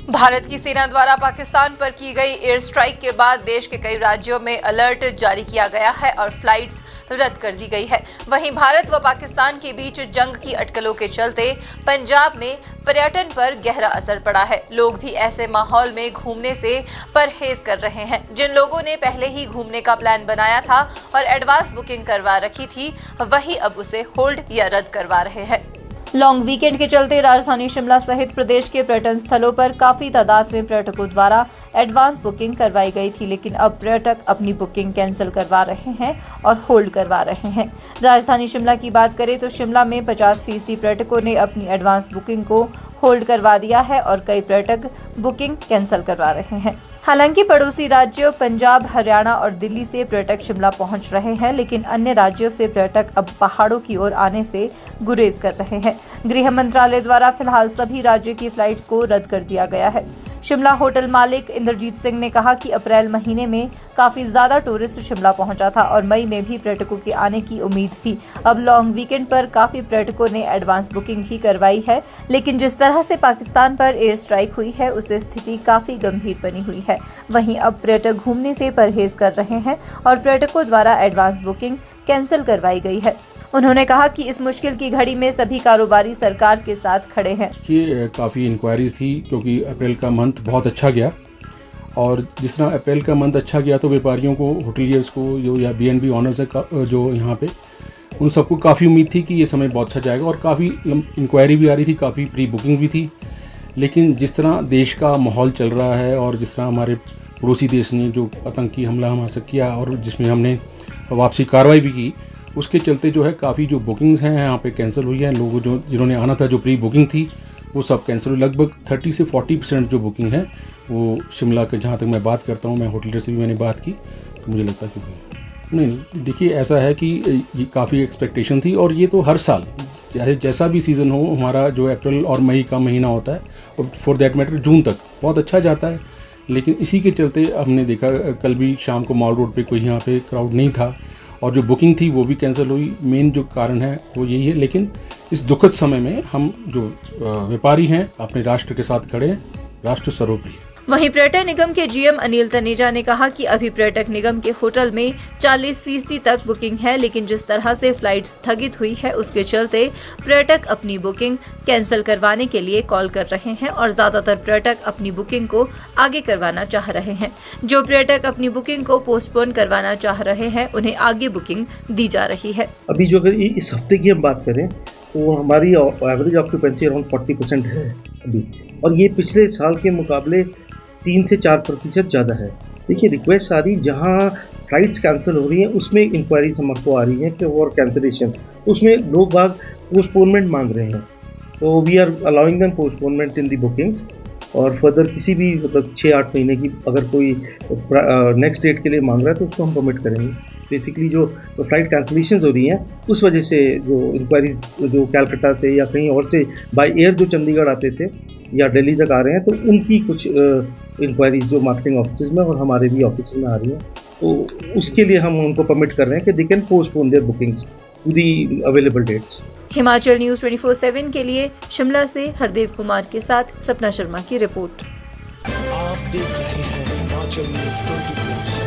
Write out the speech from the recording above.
भारत की सेना द्वारा पाकिस्तान पर की गई एयर स्ट्राइक के बाद देश के कई राज्यों में अलर्ट जारी किया गया है और फ्लाइट्स रद्द कर दी गई है। वहीं भारत व पाकिस्तान के बीच जंग की अटकलों के चलते पंजाब में पर्यटन पर गहरा असर पड़ा है। लोग भी ऐसे माहौल में घूमने से परहेज कर रहे हैं। जिन लोगों ने पहले ही घूमने का प्लान बनाया था और एडवांस बुकिंग करवा रखी थी, वही अब उसे होल्ड या रद्द करवा रहे हैं। लॉन्ग वीकेंड के चलते राजधानी शिमला सहित प्रदेश के पर्यटन स्थलों पर काफी तादाद में पर्यटकों द्वारा एडवांस बुकिंग करवाई गई थी, लेकिन अब पर्यटक अपनी बुकिंग कैंसिल करवा रहे हैं और होल्ड करवा रहे हैं। राजधानी शिमला की बात करें तो शिमला में 50% पर्यटकों ने अपनी एडवांस बुकिंग को होल्ड करवा दिया है और कई पर्यटक बुकिंग कैंसिल करवा रहे हैं। हालांकि पड़ोसी राज्यों पंजाब, हरियाणा और दिल्ली से पर्यटक शिमला पहुंच रहे हैं, लेकिन अन्य राज्यों से पर्यटक अब पहाड़ों की ओर आने से गुरेज कर रहे हैं। गृह मंत्रालय द्वारा फिलहाल सभी राज्यों की फ्लाइट्स को रद्द कर दिया गया है। शिमला होटल मालिक इंद्रजीत सिंह ने कहा कि अप्रैल महीने में काफी ज्यादा टूरिस्ट शिमला पहुंचा था और मई में भी पर्यटकों के आने की उम्मीद थी। अब लॉन्ग वीकेंड पर काफी पर्यटकों ने एडवांस बुकिंग भी करवाई है, लेकिन जिस तरह से पाकिस्तान पर एयर स्ट्राइक हुई है उससे स्थिति काफी गंभीर बनी हुई है। वहीं अब पर्यटक घूमने से परहेज कर रहे हैं और पर्यटकों द्वारा एडवांस बुकिंग कैंसिल करवाई गई है। उन्होंने कहा कि इस मुश्किल की घड़ी में सभी कारोबारी सरकार के साथ खड़े हैं। ये काफ़ी इंक्वायरीज थी क्योंकि अप्रैल का मंथ बहुत अच्छा गया और जिस तरह अप्रैल का मंथ अच्छा गया तो व्यापारियों को, होटलियर्स को, जो या BNB ऑनर्स है जो यहाँ पे, उन सबको काफ़ी उम्मीद थी कि ये समय बहुत अच्छा जाएगा और काफ़ी इंक्वायरी भी आ रही थी, काफ़ी प्री बुकिंग भी थी। लेकिन जिस तरह देश का माहौल चल रहा है और जिस तरह हमारे पड़ोसी देश ने जो आतंकी हमला हमारे से किया और जिसमें हमने वापसी कार्रवाई भी की, उसके चलते जो है काफ़ी जो बुकिंग्स हैं यहाँ पे कैंसिल हुई हैं। लोगों जिन्होंने आना था, जो प्री बुकिंग थी, वो सब कैंसिल हुई। लगभग 30 से 40% जो बुकिंग है वो शिमला के, जहाँ तक मैं बात करता हूँ, मैं होटलियर से भी मैंने बात की तो मुझे लगता है कि नहीं, देखिए ऐसा है कि ये काफ़ी एक्सपेक्टेशन थी और ये तो हर साल जैसा भी सीज़न हो, हमारा जो अप्रैल और मई का महीना होता है और फॉर दैट मैटर जून तक बहुत अच्छा जाता है। लेकिन इसी के चलते हमने देखा कल भी शाम को मॉल रोड पे कोई यहाँ पे क्राउड नहीं था और जो बुकिंग थी वो भी कैंसिल हुई। मेन जो कारण है वो यही है। लेकिन इस दुखद समय में हम जो व्यापारी हैं अपने राष्ट्र के साथ खड़े हैं, राष्ट्र सर्वोपरि। वहीं पर्यटन निगम के GM अनिल तनेजा ने कहा कि अभी पर्यटक निगम के होटल में 40% तक बुकिंग है, लेकिन जिस तरह से फ्लाइट स्थगित हुई है उसके चलते पर्यटक अपनी बुकिंग कैंसिल करवाने के लिए कॉल कर रहे हैं और ज्यादातर पर्यटक अपनी बुकिंग को आगे करवाना चाह रहे हैं। जो पर्यटक अपनी बुकिंग को पोस्टपोन करवाना चाह रहे हैं उन्हें आगे बुकिंग दी जा रही है। अभी जो अगर इस हफ्ते की हम बात करें तो हमारी एवरेज ऑक्यूपेंसी अराउंड 40% है अभी, और ये पिछले साल के मुकाबले 3 से 4% ज़्यादा है। देखिए रिक्वेस्ट आ रही, जहाँ फ्लाइट्स कैंसिल हो रही हैं उसमें इंक्वायरीज हमको आ रही हैं कि और कैंसिलेशन, उसमें लोग बाग पोस्टपोनमेंट मांग रहे हैं। तो we are allowing them postponement in the bookings और फर्दर किसी भी मतलब 6-8 महीने की अगर कोई नेक्स्ट डेट के लिए मांग रहा है तो उसको हम परमिट करेंगे। बेसिकली जो फ्लाइट कैंसिलेशंस हो रही हैं उस वजह से जो इंक्वायरीज जो कैलकाटा से या कहीं और से बाय एयर जो चंडीगढ़ आते थे या दिल्ली तक आ रहे हैं, तो उनकी कुछ इंक्वायरीज जो मार्केटिंग ऑफिस में और हमारे भी ऑफिस में आ रही हैं, तो उसके लिए हम उनको परमिट कर रहे हैं कि they can postpone their bookings to the available dates. Himachal news 24/7 के लिए शिमला से हरदेव कुमार के साथ सपना शर्मा की रिपोर्ट। आप देख रहे हैं हिमाचल न्यूज़ 24।